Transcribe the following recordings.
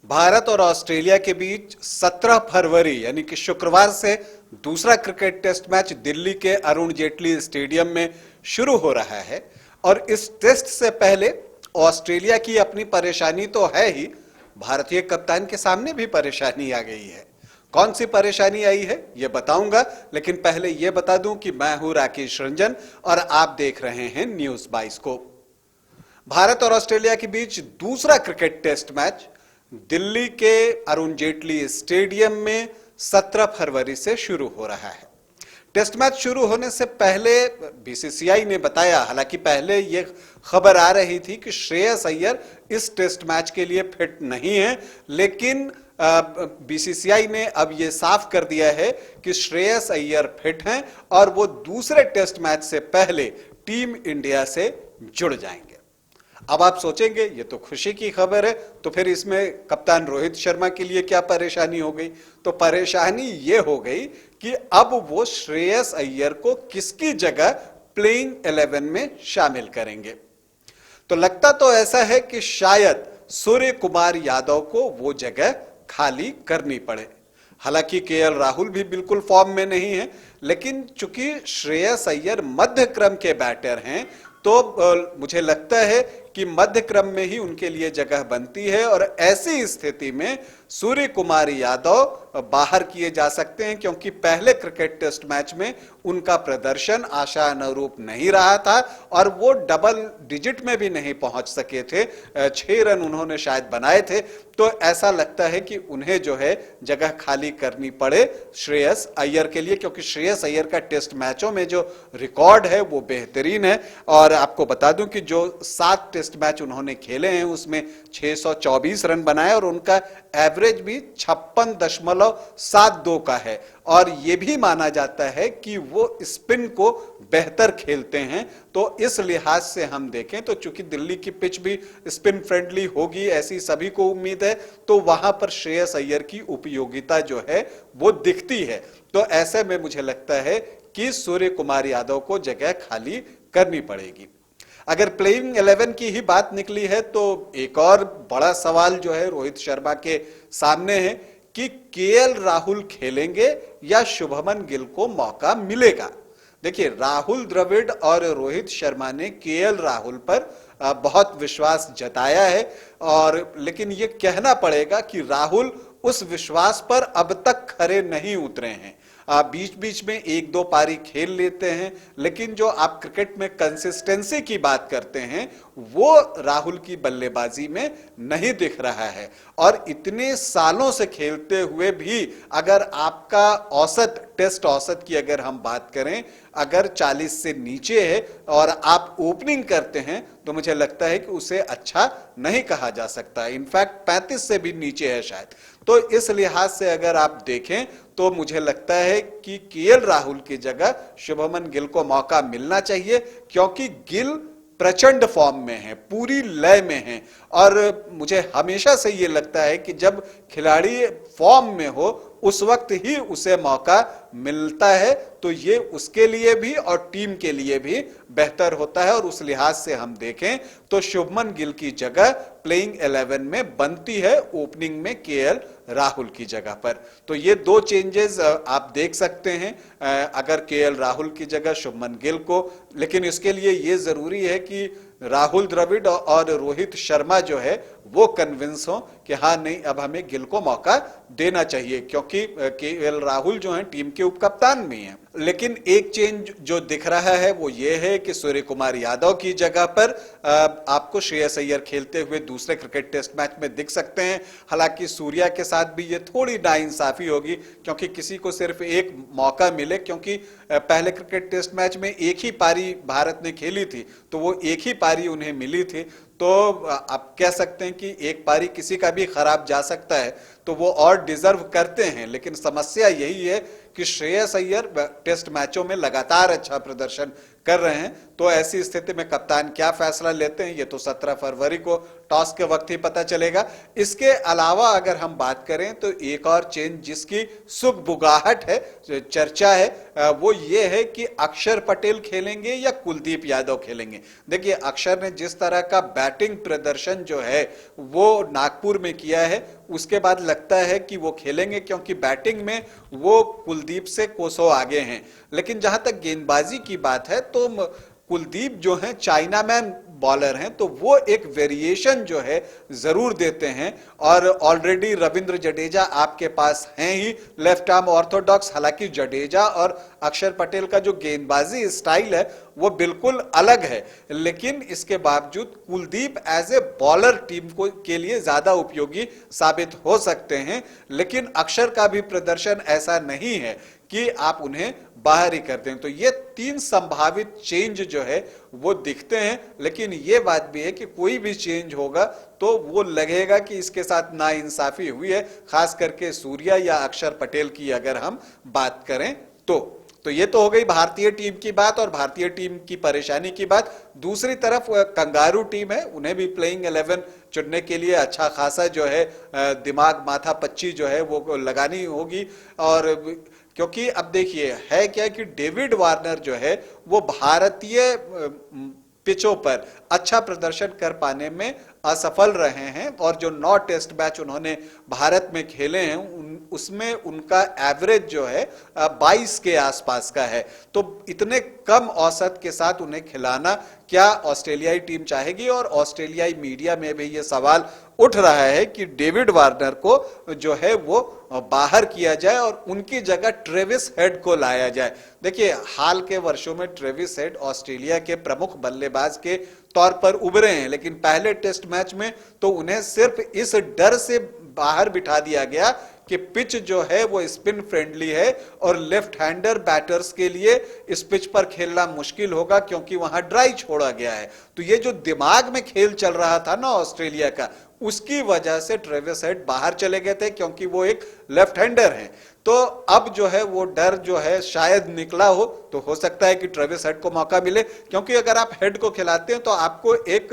भारत और ऑस्ट्रेलिया के बीच 17 फरवरी यानी कि शुक्रवार से दूसरा क्रिकेट टेस्ट मैच दिल्ली के अरुण जेटली स्टेडियम में शुरू हो रहा है। और इस टेस्ट से पहले ऑस्ट्रेलिया की अपनी परेशानी तो है ही, भारतीय कप्तान के सामने भी परेशानी आ गई है। कौन सी परेशानी आई है ये बताऊंगा, लेकिन पहले ये बता दूं कि मैं हूं राकेश रंजन और आप देख रहे हैं न्यूज बाइस्कोप। भारत और ऑस्ट्रेलिया के बीच दूसरा क्रिकेट टेस्ट मैच दिल्ली के अरुण जेटली स्टेडियम में 17 फरवरी से शुरू हो रहा है। टेस्ट मैच शुरू होने से पहले बीसीसीआई ने बताया, हालांकि पहले यह खबर आ रही थी कि श्रेयस अय्यर इस टेस्ट मैच के लिए फिट नहीं है, लेकिन बीसीसीआई ने अब यह साफ कर दिया है कि श्रेयस अय्यर फिट हैं और वो दूसरे टेस्ट मैच से पहले टीम इंडिया से जुड़ जाएंगे। अब आप सोचेंगे ये तो खुशी की खबर है, तो फिर इसमें कप्तान रोहित शर्मा के लिए क्या परेशानी हो गई? तो परेशानी ये हो गई कि अब वो श्रेयस अय्यर को किसकी जगह प्लेइंग 11 में शामिल करेंगे। तो लगता तो ऐसा है कि शायद सूर्य कुमार यादव को वो जगह खाली करनी पड़े। हालांकि केएल राहुल भी बिल्कुल फॉर्म में नहीं है, लेकिन चूंकि श्रेयस अय्यर मध्य क्रम के बैटर हैं तो मुझे लगता है कि मध्य क्रम में ही उनके लिए जगह बनती है और ऐसी स्थिति में सूर्य कुमार यादव बाहर किए जा सकते हैं, क्योंकि पहले क्रिकेट टेस्ट मैच में उनका प्रदर्शन आशा अनुरूप नहीं रहा था और वो डबल डिजिट में भी नहीं पहुंच सके थे। 6 रन उन्होंने शायद बनाए थे। तो ऐसा लगता है कि उन्हें जो है जगह खाली करनी पड़े श्रेयस अय्यर के लिए, क्योंकि श्रेयस अय्यर का टेस्ट मैचों में जो रिकॉर्ड है वो बेहतरीन है। और आपको बता दूं कि जो 7 टेस्ट मैच उन्होंने खेले हैं उसमें 624 रन बनाए और उनका एवरेज भी 56.72 का है। और यह भी माना जाता है कि वो स्पिन को बेहतर खेलते हैं। तो इस लिहाज से हम देखें तो चूंकि दिल्ली की पिच भी स्पिन फ्रेंडली होगी ऐसी सभी को उम्मीद है, तो वहां पर श्रेयस अय्यर की उपयोगिता जो है वो दिखती है। तो ऐसे में मुझे लगता है कि सूर्य कुमार यादव को जगह खाली करनी पड़ेगी। अगर प्लेइंग 11 की ही बात निकली है तो एक और बड़ा सवाल जो है रोहित शर्मा के सामने है कि केएल राहुल खेलेंगे या शुभमन गिल को मौका मिलेगा। देखिए, राहुल द्रविड़ और रोहित शर्मा ने केएल राहुल पर बहुत विश्वास जताया है, और लेकिन यह कहना पड़ेगा कि राहुल उस विश्वास पर अब तक खरे नहीं उतरे हैं। बीच बीच में 1-2 पारी खेल लेते हैं, लेकिन जो आप क्रिकेट में कंसिस्टेंसी की बात करते हैं वो राहुल की बल्लेबाजी में नहीं दिख रहा है। और इतने सालों से खेलते हुए भी अगर आपका औसत, टेस्ट औसत की अगर हम बात करें, अगर 40 से नीचे है और आप ओपनिंग करते हैं तो मुझे लगता है कि उसे अच्छा नहीं कहा जा सकता। इनफैक्ट 35 से भी नीचे है शायद। तो इस लिहाज से अगर आप देखें तो मुझे लगता है कि केएल राहुल की जगह शुभमन गिल को मौका मिलना चाहिए, क्योंकि गिल प्रचंड फॉर्म में है, पूरी लय में है। और मुझे हमेशा से ये लगता है कि जब खिलाड़ी फॉर्म में हो उस वक्त ही उसे मौका मिलता है, तो ये उसके लिए भी और टीम के लिए भी बेहतर होता है। और उस लिहाज से हम देखें तो शुभमन गिल की जगह प्लेइंग 11 में बनती है ओपनिंग में केएल राहुल की जगह पर। तो ये 2 चेंजेस आप देख सकते हैं अगर केएल राहुल की जगह शुभमन गिल को। लेकिन इसके लिए ये जरूरी है कि राहुल द्रविड़ और रोहित शर्मा जो है वो कन्विंस हो कि हाँ नहीं, अब हमें गिल को मौका देना चाहिए, क्योंकि केएल राहुल जो हैं टीम के उपकप्तान भी हैं। लेकिन एक चेंज जो दिख रहा है वो ये है कि सूर्य कुमार यादव की जगह पर आपको श्रेयस अय्यर खेलते हुए दूसरे क्रिकेट टेस्ट मैच में दिख सकते हैं। हालांकि सूर्या के साथ भी ये थोड़ी नाइंसाफी होगी, क्योंकि किसी को सिर्फ एक मौका मिले, क्योंकि पहले क्रिकेट टेस्ट मैच में एक ही पारी भारत ने खेली थी, तो वो एक ही पारी उन्हें मिली थी। तो आप कह सकते हैं कि एक पारी किसी का भी खराब जा सकता है, तो वो और डिजर्व करते हैं। लेकिन समस्या यही है कि श्रेयस अय्यर टेस्ट मैचों में लगातार अच्छा प्रदर्शन कर रहे हैं। तो ऐसी स्थिति में कप्तान क्या फैसला लेते हैं ये तो 17 फरवरी को टॉस के वक्त ही पता चलेगा। इसके अलावा अगर हम बात करें तो एक और चेंज जिसकी सुगबुगाहट है, चर्चा है, वो ये है कि अक्षर पटेल खेलेंगे या कुलदीप यादव खेलेंगे। देखिए, अक्षर ने जिस तरह का बैटिंग प्रदर्शन जो है वो नागपुर में किया है उसके बाद लगता है कि वो खेलेंगे, क्योंकि बैटिंग में वो कुलदीप से कोसों आगे हैं। लेकिन जहां तक गेंदबाजी की बात है तो कुलदीप जो है चाइना मैन बॉलर हैं, तो वो एक वेरिएशन जो है जरूर देते हैं। और ऑलरेडी रविंद्र जडेजा आपके पास हैं ही लेफ्ट आर्म ऑर्थोडॉक्स। हालांकि जडेजा और अक्षर पटेल का जो गेंदबाजी स्टाइल है वो बिल्कुल अलग है, लेकिन इसके बावजूद Kuldeep as a bowler team को के लिए ज्यादा उपयोगी साबित हो सकते हैं। लेकिन अक्षर का भी प्रदर्शन ऐसा नहीं है कि आप उन्हें बाहर ही कर दें। तो ये तीन संभावित चेंज जो है वो दिखते हैं, लेकिन ये बात भी है कि कोई भी चेंज होगा तो वो लगेगा कि इसके साथ नाइंसाफी हुई है, खास करके सूर्या या अक्षर पटेल की अगर हम बात करें तो ये तो हो गई भारतीय टीम की बात और भारतीय टीम की परेशानी की बात। दूसरी तरफ कंगारू टीम है, उन्हें भी प्लेइंग 11 चुनने के लिए अच्छा खासा जो है दिमाग माथा पच्ची जो है वो लगानी होगी। और क्योंकि अब देखिए है क्या कि डेविड वार्नर जो है वो भारतीय पिचों पर अच्छा प्रदर्शन कर पाने में असफल रहे हैं, और जो 9 टेस्ट मैच उन्होंने भारत में खेले हैं उसमें उनका एवरेज जो है 22 के आसपास का है। तो इतने कम औसत के साथ उन्हें खिलाना क्या ऑस्ट्रेलियाई टीम चाहेगी? और ऑस्ट्रेलियाई मीडिया में भी ये सवाल उठ रहा है कि डेविड वार्नर को जो है वो बाहर किया जाए और उनकी जगह ट्रेविस हेड को लाया जाए। देखिए हाल के वर्षों में ट्रेविस हेड ऑस्ट्रेलिया के प्रमुख बल्लेबाज के तौर पर उभरे हैं, लेकिन पहले टेस्ट मैच में तो उन्हें सिर्फ इस डर से बाहर बिठा दिया गया कि पिच जो है वो स्पिन फ्रेंडली है और लेफ्ट हैंडर बैटर्स के लिए इस पिच पर खेलना मुश्किल होगा क्योंकि वहां ड्राई छोड़ा गया है। तो ये जो दिमाग में खेल चल रहा था ना ऑस्ट्रेलिया का, उसकी वजह से ट्रेविस हेड बाहर चले गए थे क्योंकि वो एक लेफ्ट हैंडर हैं। तो अब जो है वो डर जो है शायद निकला हो, तो हो सकता है कि ट्रेविस हेड को मौका मिले, क्योंकि अगर आप हेड को खिलाते हैं तो आपको एक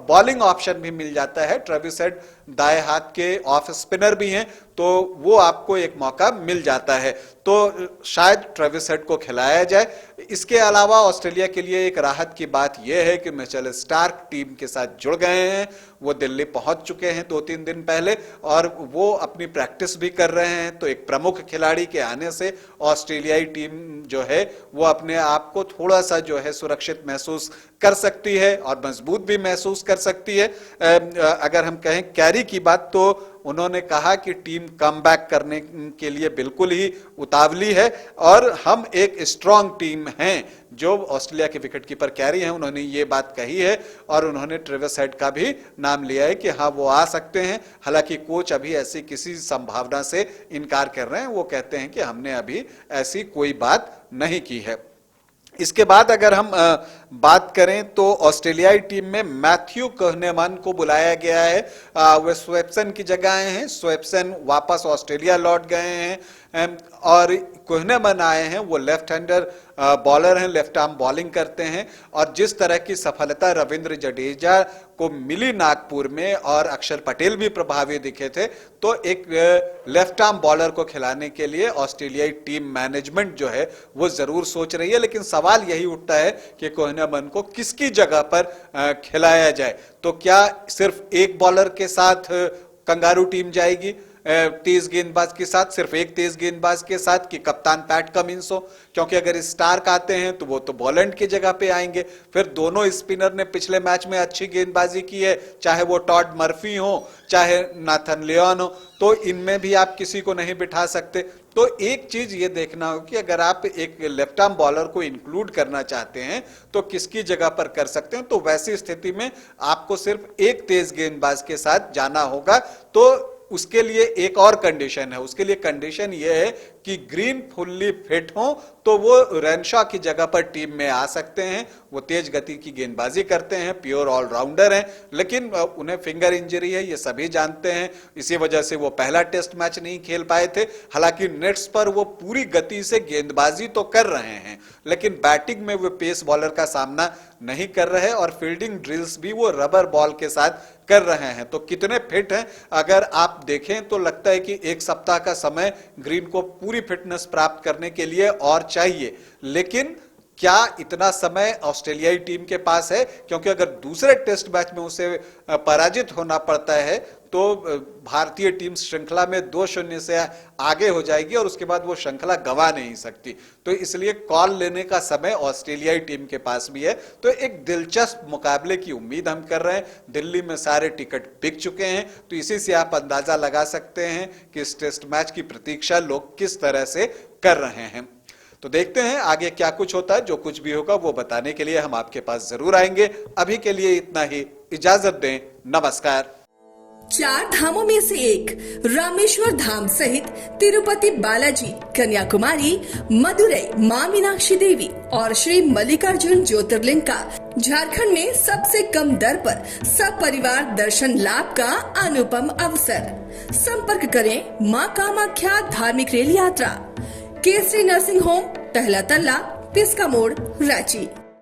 बॉलिंग ऑप्शन भी मिल जाता है। ट्रेविस हेड दाएं हाथ के ऑफ स्पिनर भी हैं, तो वो आपको एक मौका मिल जाता है। तो शायद ट्रेविस हेड को खिलाया जाए। इसके अलावा ऑस्ट्रेलिया के लिए एक राहत की बात यह है कि मिचेल स्टार्क टीम के साथ जुड़ गए हैं। वो दिल्ली पहुंच चुके हैं 2-3 दिन पहले और वो अपनी प्रैक्टिस भी कर रहे हैं। तो एक प्रमुख खिलाड़ी के आने से ऑस्ट्रेलियाई टीम जो है वो अपने आप को थोड़ा सा जो है सुरक्षित महसूस कर सकती है और मजबूत भी महसूस कर सकती है। अगर हम कहें कैरी की बात, तो उन्होंने कहा कि टीम कमबैक करने के लिए बिल्कुल ही उतावली है और हम एक स्ट्रांग टीम हैं। जो ऑस्ट्रेलिया के विकेटकीपर कैरी हैं उन्होंने ये बात कही है और उन्होंने ट्रेविस हेड का भी नाम लिया है कि हाँ वो आ सकते हैं। हालांकि कोच अभी ऐसी किसी संभावना से इनकार कर रहे हैं, वो कहते हैं कि हमने अभी ऐसी कोई बात नहीं की है। इसके बाद अगर हम बात करें तो ऑस्ट्रेलियाई टीम में मैथ्यू कहनेमैन को बुलाया गया है। वे स्वेप्सन की जगह आए हैं। स्वेप्सन वापस ऑस्ट्रेलिया लौट गए हैं और कहनेमैन आए हैं। वो लेफ्ट हैंडर बॉलर हैं, लेफ्ट आर्म बॉलिंग करते हैं। और जिस तरह की सफलता रविंद्र जडेजा को मिली नागपुर में और अक्षर पटेल भी प्रभावी दिखे थे, तो एक लेफ्ट आर्म बॉलर को खिलाने के लिए ऑस्ट्रेलियाई टीम मैनेजमेंट जो है वो जरूर सोच रही है। लेकिन सवाल यही उठता है कि कहनेमैन को किसकी जगह पर खिलाया जाए। तो क्या सिर्फ एक बॉलर के साथ कंगारू टीम जाएगी, तेज गेंदबाज के साथ, सिर्फ एक तेज गेंदबाज के साथ, कि कप्तान पैट कमिंस हो? क्योंकि अगर स्टार्क आते हैं तो वो तो बॉलैंड की जगह पे आएंगे। फिर दोनों स्पिनर ने पिछले मैच में अच्छी गेंदबाजी की है, चाहे वो टॉड मर्फी हो चाहे नाथन लियोन हो, तो इनमें भी आप किसी को नहीं बिठा सकते। तो एक चीज ये देखना हो कि अगर आप एक लेफ्ट आर्म बॉलर को इंक्लूड करना चाहते हैं तो किसकी जगह पर कर सकते हैं। तो वैसी स्थिति में आपको सिर्फ एक तेज गेंदबाज के साथ जाना होगा। तो उसके लिए एक और कंडीशन है। उसके लिए कंडीशन यह है कि ग्रीन फुल्ली फिट हो, तो वो रेनशॉ की जगह पर टीम में आ सकते हैं। वो तेज गति की गेंदबाजी करते हैं, प्योर ऑलराउंडर हैं, लेकिन उन्हें फिंगर इंजरी है, ये सभी जानते हैं। इसी वजह से वो पहला टेस्ट मैच नहीं खेल पाए थे। हालांकि नेट्स पर वो पूरी गति से गेंदबाजी तो कर रहे हैं, लेकिन बैटिंग में वो पेस बॉलर का सामना नहीं कर रहे और फील्डिंग ड्रिल्स भी वो रबर बॉल के साथ कर रहे हैं। तो कितने फिट हैं अगर आप देखें तो लगता है कि एक सप्ताह का समय ग्रीन को पूरी फिटनेस प्राप्त करने के लिए और चाहिए। लेकिन क्या इतना समय ऑस्ट्रेलियाई टीम के पास है? क्योंकि अगर दूसरे टेस्ट मैच में उसे पराजित होना पड़ता है तो भारतीय टीम श्रृंखला में 2-0 से आगे हो जाएगी और उसके बाद वो श्रृंखला गंवा नहीं सकती। तो इसलिए कॉल लेने का समय ऑस्ट्रेलियाई टीम के पास भी है। तो एक दिलचस्प मुकाबले की उम्मीद हम कर रहे हैं। दिल्ली में सारे टिकट बिक चुके हैं, तो इसी से आप अंदाजा लगा सकते हैं कि इस टेस्ट मैच की प्रतीक्षा लोग किस तरह से कर रहे हैं। तो देखते हैं आगे क्या कुछ होता है। जो कुछ भी होगा वो बताने के लिए हम आपके पास जरूर आएंगे। अभी के लिए इतना ही, इजाजत दें, नमस्कार। 4 धामों में से एक रामेश्वर धाम सहित तिरुपति बालाजी, कन्याकुमारी, मदुरई, मां मीनाक्षी देवी और श्री मल्लिकार्जुन ज्योतिर्लिंग का झारखंड में सबसे कम दर पर सब परिवार दर्शन लाभ का अनुपम अवसर। संपर्क करें मां कामाख्या धार्मिक रेल यात्रा, केसरी नर्सिंग होम, टहला तल्ला, पिस्का मोड़, रांची।